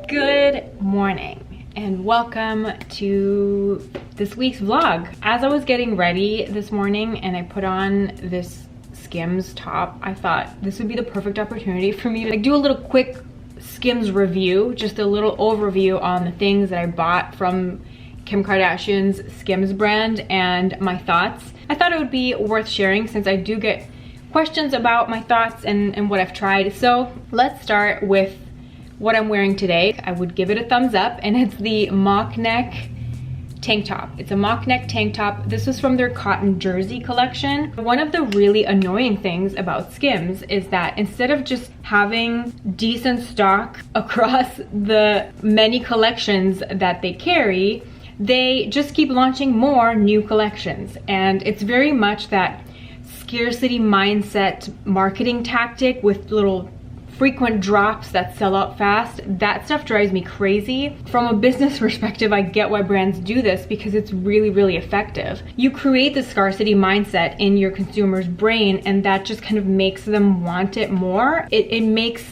Good morning and welcome to this week's vlog. As I was getting ready this morning and I put on this Skims top, I thought this would be the perfect opportunity for me to do a little quick Skims review, just a little overview on the things that I bought from Kim Kardashian's Skims brand and my thoughts. I thought it would be worth sharing since I do get questions about my thoughts and what I've tried. So let's start with what I'm wearing today. I would give it a thumbs up, and it's the mock neck tank top. It's a mock neck tank top. This was from their cotton jersey collection. One of the really annoying things about Skims is that instead of just having decent stock across the many collections that they carry, they just keep launching more new collections. And it's very much that scarcity mindset marketing tactic with little frequent drops that sell out fast. That stuff drives me crazy. From a business perspective, I get why brands do this because it's really, really effective. You create the scarcity mindset in your consumer's brain, and that just kind of makes them want it more. It makes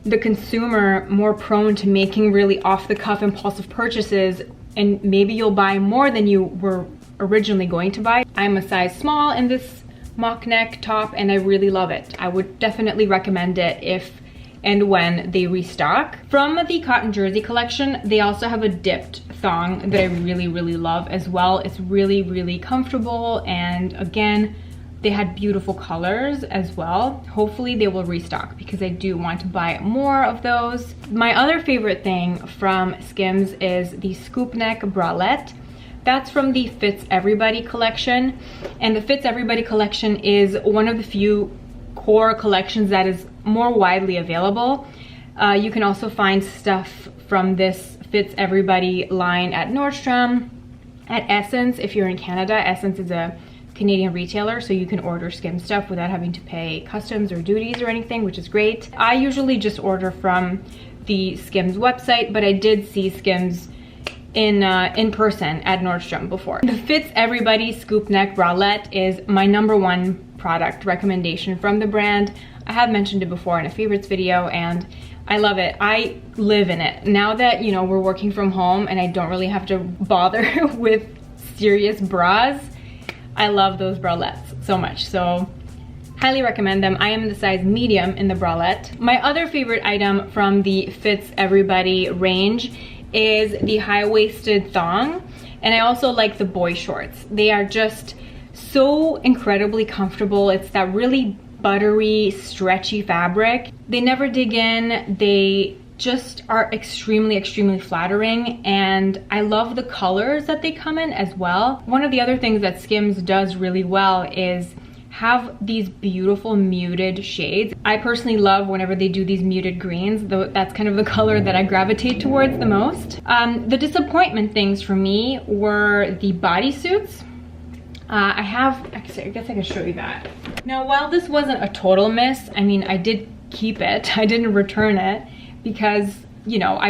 the consumer more prone to making really off-the-cuff impulsive purchases, and maybe you'll buy more than you were originally going to buy. I'm a size small in this mock neck top and I really love it. I would definitely recommend it if and when they restock. From the cotton jersey collection, they also have a dipped thong that I really, really love as well. It's really, really comfortable, and again, they had beautiful colors as well. Hopefully they will restock because I do want to buy more of those. My other favorite thing from Skims is the scoop neck bralette. That's from the Fits Everybody collection, and the Fits Everybody collection is one of the few core collections that is more widely available. You can also find stuff from this Fits Everybody line at Nordstrom, at Essence. If you're in Canada, Essence is a Canadian retailer, so you can order Skims stuff without having to pay customs or duties or anything, which is great. I usually just order from the Skims website, but I did see Skims in person at Nordstrom before. The Fits Everybody scoop neck bralette is my #1 product recommendation from the brand. I have mentioned it before in a favorites video and I love it. I live in it. Now that, you know, we're working from home and I don't really have to bother with serious bras, I love those bralettes so much. So highly recommend them. I am in the size medium in the bralette. My other favorite item from the Fits Everybody range is the high-waisted thong, and I also like the boy shorts. They are just so incredibly comfortable. It's that really buttery, stretchy fabric. They never dig in. They just are extremely, extremely flattering, and I love the colors that they come in as well. One of the other things that Skims does really well is have these beautiful muted shades. I personally love whenever they do these muted greens, though that's kind of the color that I gravitate towards the most. The disappointment things for me were the bodysuits. I guess I can show you that. Now, while this wasn't a total miss, I mean, I did keep it. I didn't return it because, you know,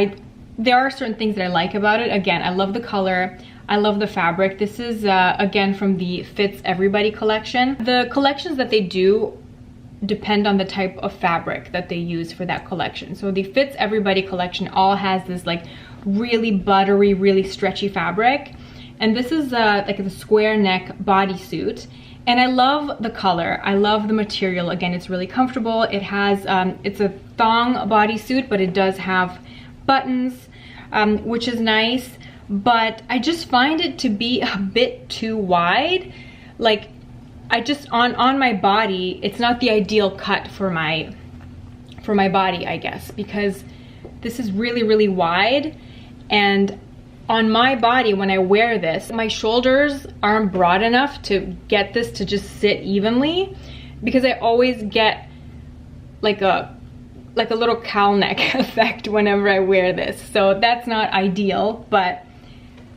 there are certain things that I like about it. Again, I love the color. I love the fabric. This is, again, from the Fits Everybody collection. The collections that they do depend on the type of fabric that they use for that collection. So the Fits Everybody collection all has this like really buttery, really stretchy fabric. And this is like the square neck bodysuit. And I love the color. I love the material. Again, it's really comfortable. It has, it's a thong bodysuit, but it does have buttons, which is nice. But I just find it to be a bit too wide. Like, I just, on my body, it's not the ideal cut for my body, I guess, because this is really, really wide. And on my body, when I wear this, my shoulders aren't broad enough to get this to just sit evenly, because I always get like a little cowl neck effect whenever I wear this. So that's not ideal, but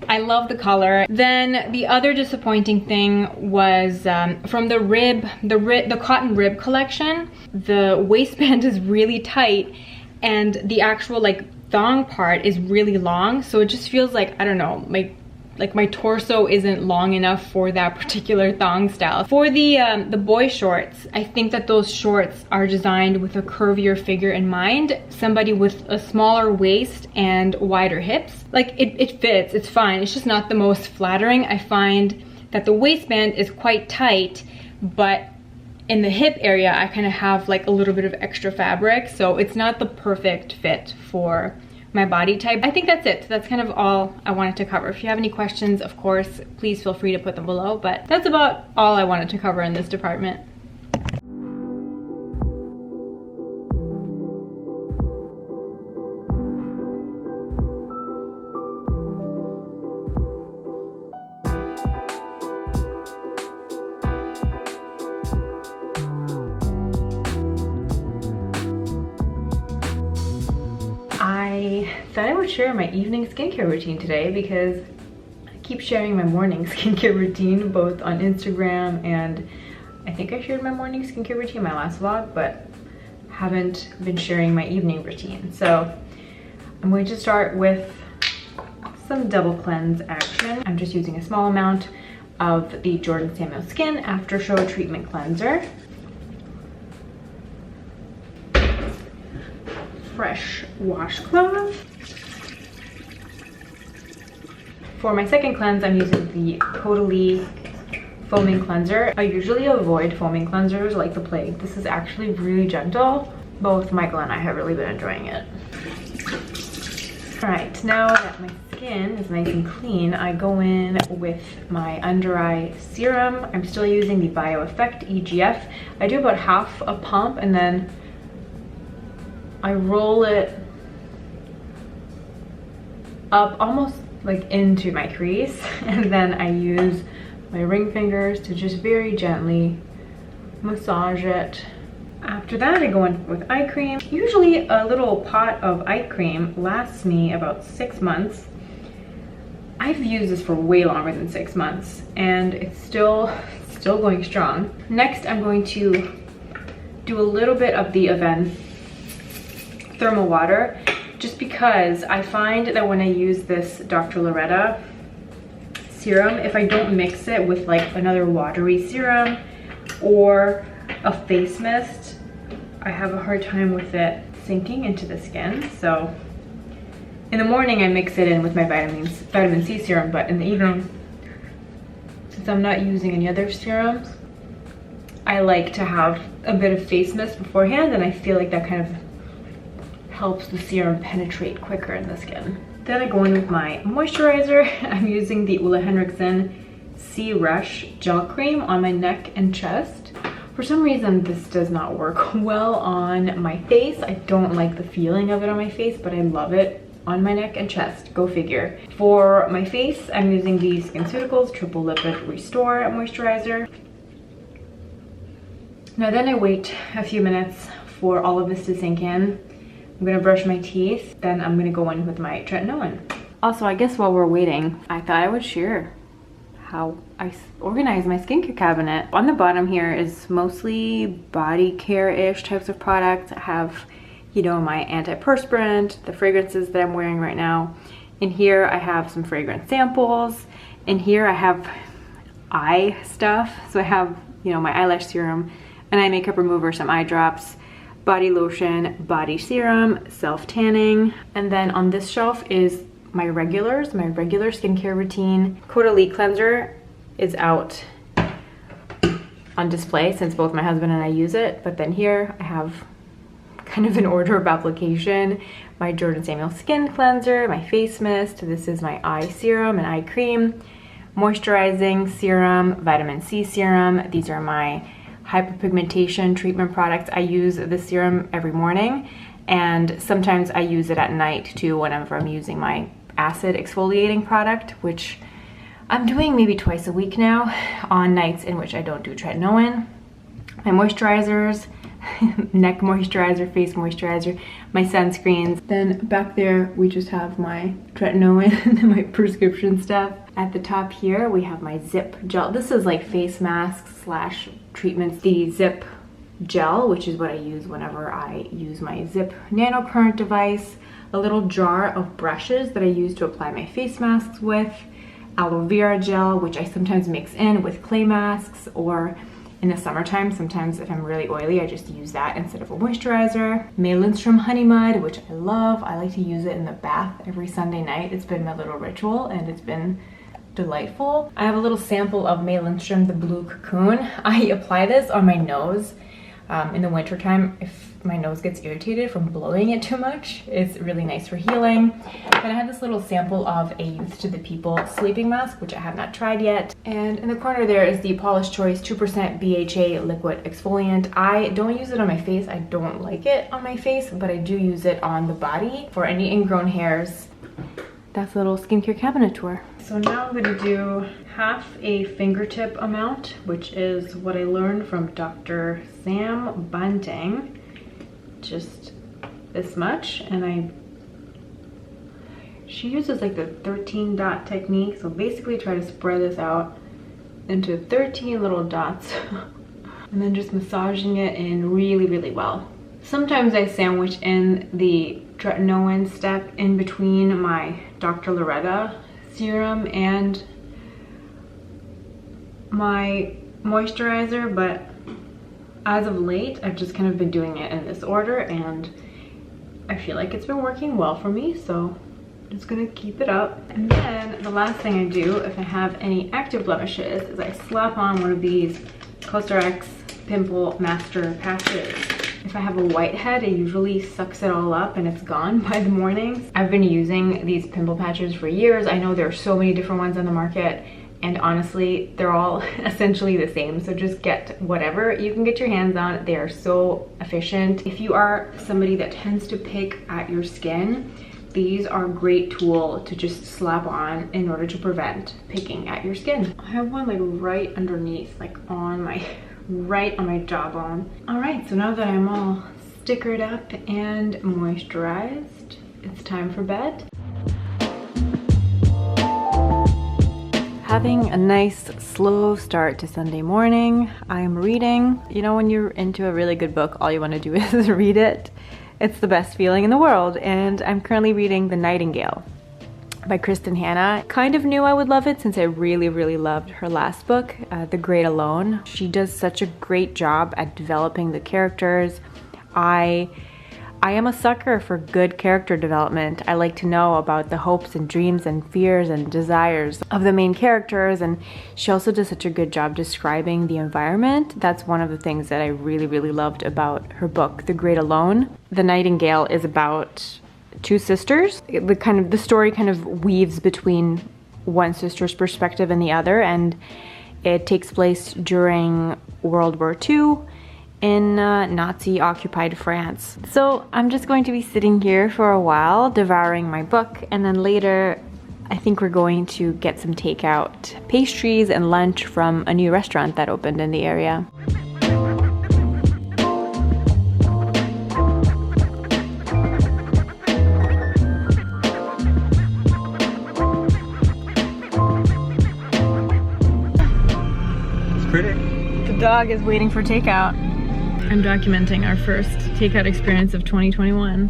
I love the color. Then the other disappointing thing was from the cotton rib collection. The waistband is really tight and the actual like thong part is really long, so it just feels like, I don't know, like my torso isn't long enough for that particular thong style. For the boy shorts, I think that those shorts are designed with a curvier figure in mind. Somebody with a smaller waist and wider hips. Like it fits, it's fine. It's just not the most flattering. I find that the waistband is quite tight, but in the hip area, I kind of have like a little bit of extra fabric. So it's not the perfect fit for my body type. I think that's it. That's kind of all I wanted to cover. If you have any questions, of course, please feel free to put them below, but that's about all I wanted to cover in this department. I thought I would share my evening skincare routine today because I keep sharing my morning skincare routine both on Instagram, and I think I shared my morning skincare routine in my last vlog, but haven't been sharing my evening routine. So I'm going to start with some double cleanse action. I'm just using a small amount of the Jordan Samuel Skin After Show Treatment Cleanser. Fresh washcloth. For my second cleanse, I'm using the Caudalie foaming cleanser. I usually avoid foaming cleansers like the plague. This is actually really gentle. Both Michael and I have really been enjoying it. All right, now that my skin is nice and clean, I go in with my under eye serum. I'm still using the BioEffect EGF. I do about half a pump and then I roll it up almost like into my crease, and then I use my ring fingers to just very gently massage it. After that, I go in with eye cream. Usually a little pot of eye cream lasts me about 6 months. I've used this for way longer than 6 months and it's still going strong. Next, I'm going to do a little bit of the Aven thermal water, just because I find that when I use this Dr. Loretta serum, if I don't mix it with like another watery serum or a face mist, I have a hard time with it sinking into the skin. So in the morning I mix it in with my vitamin C serum, but in the evening, since I'm not using any other serums, I like to have a bit of face mist beforehand, and I feel like that kind of helps the serum penetrate quicker in the skin. Then I go in with my moisturizer. I'm using the Ole Henriksen Sea Rush Gel Cream on my neck and chest. For some reason, this does not work well on my face. I don't like the feeling of it on my face, but I love it on my neck and chest. Go figure. For my face, I'm using the SkinCeuticals Triple Lipid Restore Moisturizer. Now then I wait a few minutes for all of this to sink in. I'm gonna brush my teeth, then I'm gonna go in with my tretinoin. Also, I guess while we're waiting, I thought I would share how I organize my skincare cabinet. On the bottom here is mostly body care-ish types of products. I have, you know, my antiperspirant, the fragrances that I'm wearing right now. In here, I have some fragrance samples. In here, I have eye stuff. So I have, you know, my eyelash serum, an eye makeup remover, some eye drops, body lotion, body serum, self-tanning. And then on this shelf is my regulars, my regular skincare routine. Caudalie cleanser is out on display since both my husband and I use it. But then here I have kind of an order of application. My Jordan Samuel skin cleanser, my face mist. This is my eye serum and eye cream. Moisturizing serum, vitamin C serum. These are my hyperpigmentation treatment products. I use this serum every morning, and sometimes I use it at night too whenever I'm using my acid exfoliating product, which I'm doing maybe twice a week now on nights in which I don't do tretinoin. My moisturizers, neck moisturizer, face moisturizer, my sunscreens. Then back there we just have my tretinoin and my prescription stuff. At the top here we have my Zip gel. This is like face masks slash treatments. The Zip gel, which is what I use whenever I use my Zip nano current device. A little jar of brushes that I use to apply my face masks with. aloe vera gel, which I sometimes mix in with clay masks, or in the summertime, sometimes if I'm really oily, I just use that instead of a moisturizer. Maylinstrom Honey Mud, which I love. I like to use it in the bath every Sunday night. It's been my little ritual and it's been delightful. I have a little sample of Maylinstrom, the Blue Cocoon. I apply this on my nose in the wintertime if my nose gets irritated from blowing it too much. It's really nice for healing. Then I have this little sample of a Youth to the People sleeping mask, which I have not tried yet. And in the corner there is the Paula's Choice 2% BHA liquid exfoliant. I don't use it on my face. I don't like it on my face, but I do use it on the body for any ingrown hairs. That's a little skincare cabinet tour. So now I'm gonna do half a fingertip amount, which is what I learned from Dr. Sam Bunting. Just this much, and she uses like the 13 dot technique, so basically try to spread this out into 13 little dots and then just massaging it in really well. Sometimes I sandwich in the tretinoin step in between my Dr. Loretta serum and my moisturizer, but as of late, I've just kind of been doing it in this order, and I feel like it's been working well for me, so I'm just gonna keep it up. And then the last thing I do if I have any active blemishes is I slap on one of these CosRX Pimple Master patches. If I have a whitehead, it usually sucks it all up and it's gone by the mornings. I've been using these pimple patches for years. I know there are so many different ones on the market, and honestly, they're all essentially the same. So just get whatever you can get your hands on. They are so efficient. If you are somebody that tends to pick at your skin, these are a great tool to just slap on in order to prevent picking at your skin. I have one like right underneath, like on my, right on my jawbone. All right, so now that I'm all stickered up and moisturized, it's time for bed. Having a nice slow start to Sunday morning. I'm reading. You know, when you're into a really good book, all you want to do is read it. It's the best feeling in the world, and I'm currently reading The Nightingale by Kristin. Kind of knew I would love it since I really loved her last book, The Great Alone. She does such a great job at developing the characters. I am a sucker for good character development. I like to know about the hopes and dreams and fears and desires of the main characters, and she also does such a good job describing the environment. That's one of the things that I really loved about her book, The Great Alone. The Nightingale is about two sisters. The story kind of weaves between one sister's perspective and the other, and it takes place during World War II. In Nazi-occupied France. So I'm just going to be sitting here for a while, devouring my book, and then later I think we're going to get some takeout pastries and lunch from a new restaurant that opened in the area. It's pretty. The dog is waiting for takeout. I'm documenting our first takeout experience of 2021.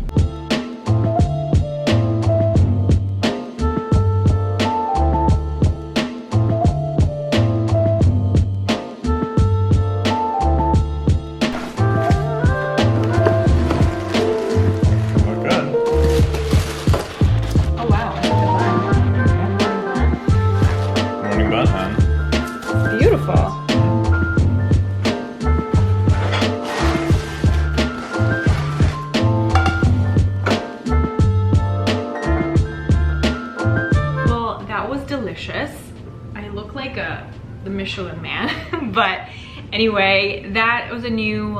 I look like the Michelin man, but anyway, that was a new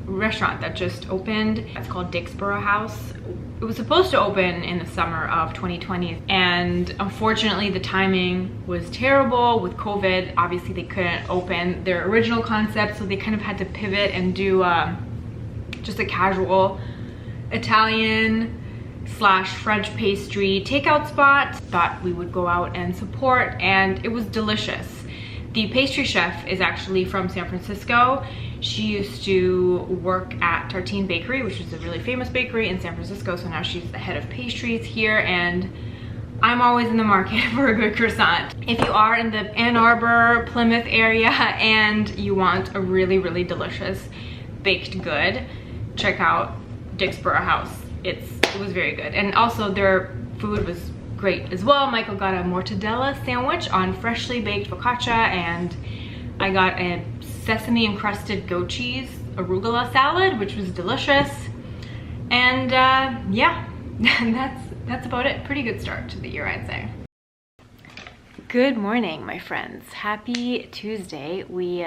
restaurant that just opened. It's called Dixboro House. It was supposed to open in the summer of 2020, and unfortunately the timing was terrible with COVID. Obviously they couldn't open their original concept, so they kind of had to pivot and do just a casual Italian / French pastry takeout spot. Thought we would go out and support, and it was delicious. The pastry chef is actually from San Francisco. She used to work at Tartine Bakery, which is a really famous bakery in San Francisco, so now she's the head of pastries here, and I'm always in the market for a good croissant. If you are in the Ann Arbor, Plymouth area and you want a really, really delicious baked good, check out Dixboro House. It was very good. And also their food was great as well. Michael got a mortadella sandwich on freshly baked focaccia, and I got a sesame encrusted goat cheese arugula salad, which was delicious. And yeah, that's about it. Pretty good start to the year, I'd say. Good morning, my friends. Happy Tuesday. We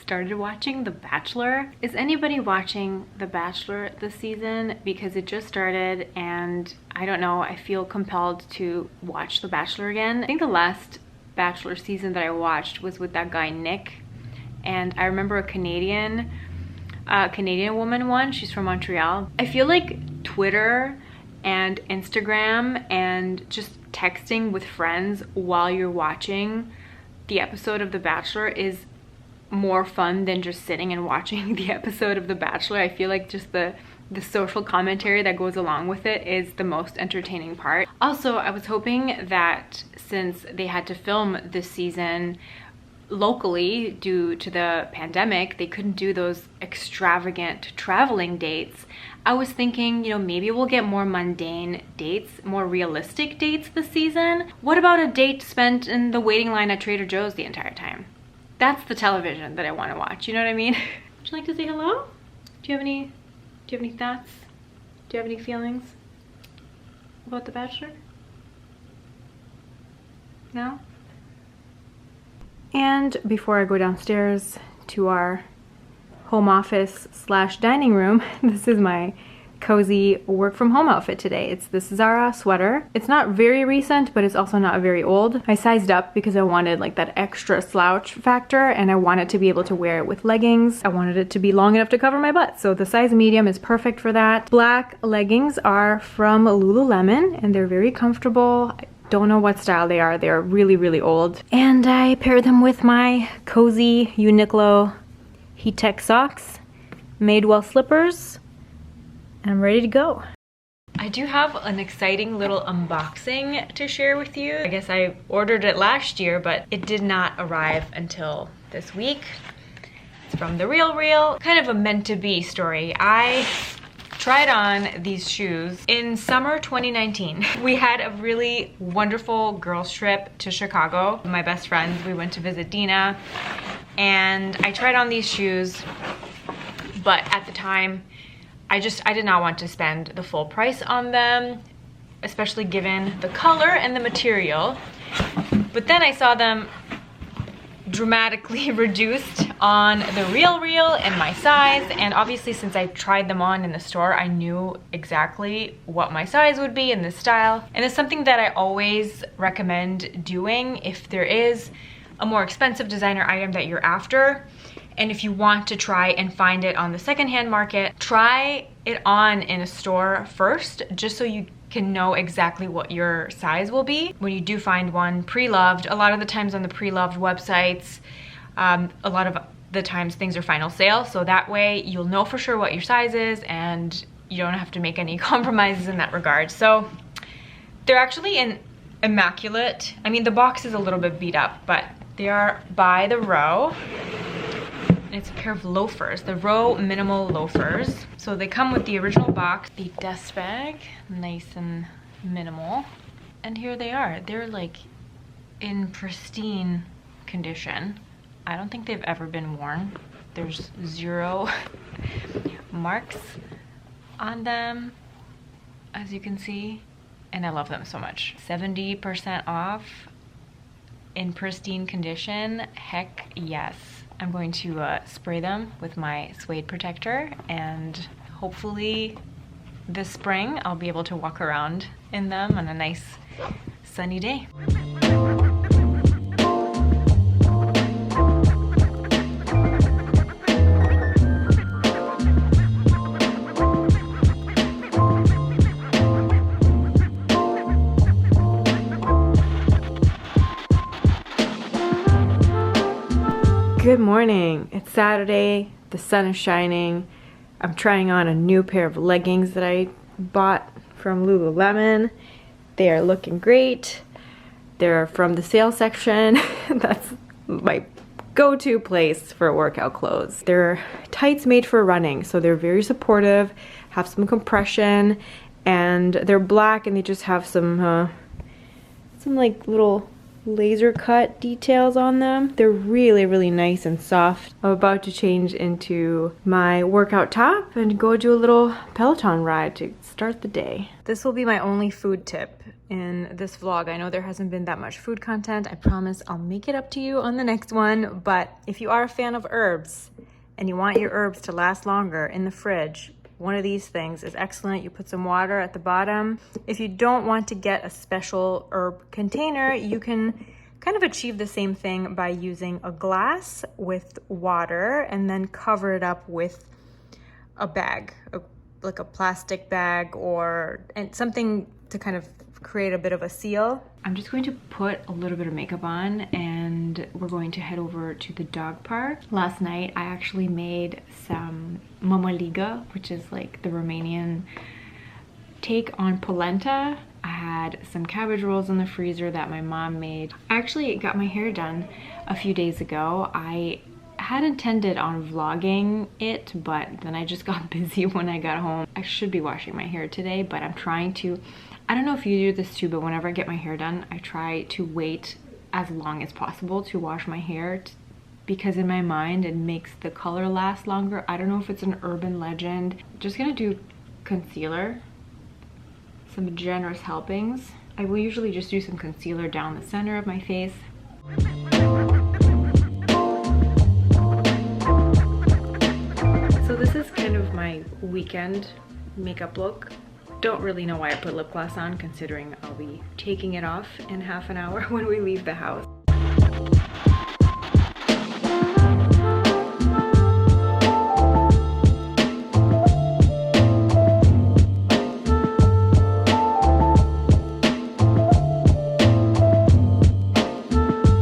started watching The Bachelor. Is anybody watching The Bachelor this season? Because it just started and I don't know, I feel compelled to watch The Bachelor again. I think the last Bachelor season that I watched was with that guy Nick, and I remember a Canadian woman won. She's from Montreal. I feel like Twitter and Instagram and just texting with friends while you're watching the episode of The Bachelor is more fun than just sitting and watching the episode of The Bachelor. I feel like just the social commentary that goes along with it is the most entertaining part. Also, I was hoping that since they had to film this season locally due to the pandemic, they couldn't do those extravagant traveling dates. I was thinking, you know, maybe we'll get more mundane dates, more realistic dates this season. What about a date spent in the waiting line at Trader Joe's the entire time? That's the television that I want to watch, you know what I mean? Would you like to say hello? Do you have any thoughts? Do you have any feelings about The Bachelor? No? And before I go downstairs to our home office / dining room, this is my cozy work from home outfit today. It's this Zara sweater. It's not very recent, but it's also not very old. I sized up because I wanted like that extra slouch factor, and I wanted to be able to wear it with leggings. I wanted it to be long enough to cover my butt, so the size medium is perfect for that. Black leggings are from Lululemon and they're very comfortable. I don't know what style they are. They're really, really old. And I paired them with my cozy Uniqlo Heat Tech socks, Madewell slippers, and I'm ready to go. I do have an exciting little unboxing to share with you. I guess I ordered it last year, but it did not arrive until this week. It's from The Real, kind of a meant to be story. I tried on these shoes in summer 2019. We had a really wonderful girls trip to Chicago. My best friends, we went to visit Dina, and I tried on these shoes, but at the time, I did not want to spend the full price on them, especially given the color and the material. But then I saw them dramatically reduced on The Real and my size, and obviously since I tried them on in the store, I knew exactly what my size would be in this style. And it's something that I always recommend doing if there is a more expensive designer item that you're after. And if you want to try and find it on the secondhand market, try it on in a store first, just so you can know exactly what your size will be. When you do find one pre-loved, a lot of the times on the pre-loved websites, a lot of the times things are final sale, so that way you'll know for sure what your size is and you don't have to make any compromises in that regard. So they're actually in immaculate, I mean the box is a little bit beat up, but they are by the Row. It's a pair of loafers, the Row minimal loafers. So they come with the original box, the dust bag, nice and minimal. And here they are. They're like in pristine condition. I don't think they've ever been worn. There's 0 marks on them, as you can see. And I love them so much. 70% off, in pristine condition, heck yes. I'm going to spray them with my suede protector, and hopefully this spring I'll be able to walk around in them on a nice sunny day. Good morning. It's Saturday. The sun is shining. I'm trying on a new pair of leggings that I bought from Lululemon. They are looking great. They're from the sale section. That's my go-to place for workout clothes. They're tights made for running, so they're very supportive, have some compression, and they're black and they just have some like little laser cut details on them. They're really, really nice and soft. I'm about to change into my workout top and go do a little Peloton ride to start the day. This will be my only food tip in this vlog. I know there hasn't been that much food content. I promise I'll make it up to you on the next one. But if you are a fan of herbs and you want your herbs to last longer in the fridge, one of these things is excellent. You put some water at the bottom. If you don't want to get a special herb container, you can kind of achieve the same thing by using a glass with water and then cover it up with a bag, like a plastic bag or something to kind of create a bit of a seal. I'm just going to put a little bit of makeup on and we're going to head over to the dog park. Last night I actually made some mamaliga, which is like the Romanian take on polenta. I had some cabbage rolls in the freezer that my mom made. I actually got my hair done a few days ago. I had intended on vlogging it, but then I just got busy when I got home. I should be washing my hair today, but I'm trying to, I don't know if you do this too, but whenever I get my hair done, I try to wait as long as possible to wash my hair because in my mind it makes the color last longer. I don't know if it's an urban legend. Just gonna do concealer, some generous helpings. I will usually just do some concealer down the center of my face. So this is kind of my weekend makeup look. Don't really know why I put lip gloss on considering I'll be taking it off in half an hour when we leave the house.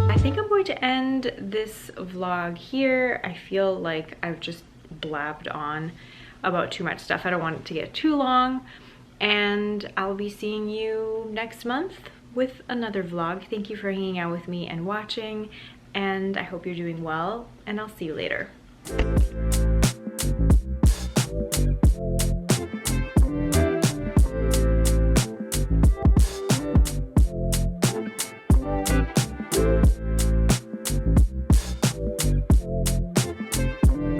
I think I'm going to end this vlog here. I feel like I've just blabbed on about too much stuff. I don't want it to get too long. And I'll be seeing you next month with another vlog. Thank you for hanging out with me and watching, and I hope you're doing well, and I'll see you later.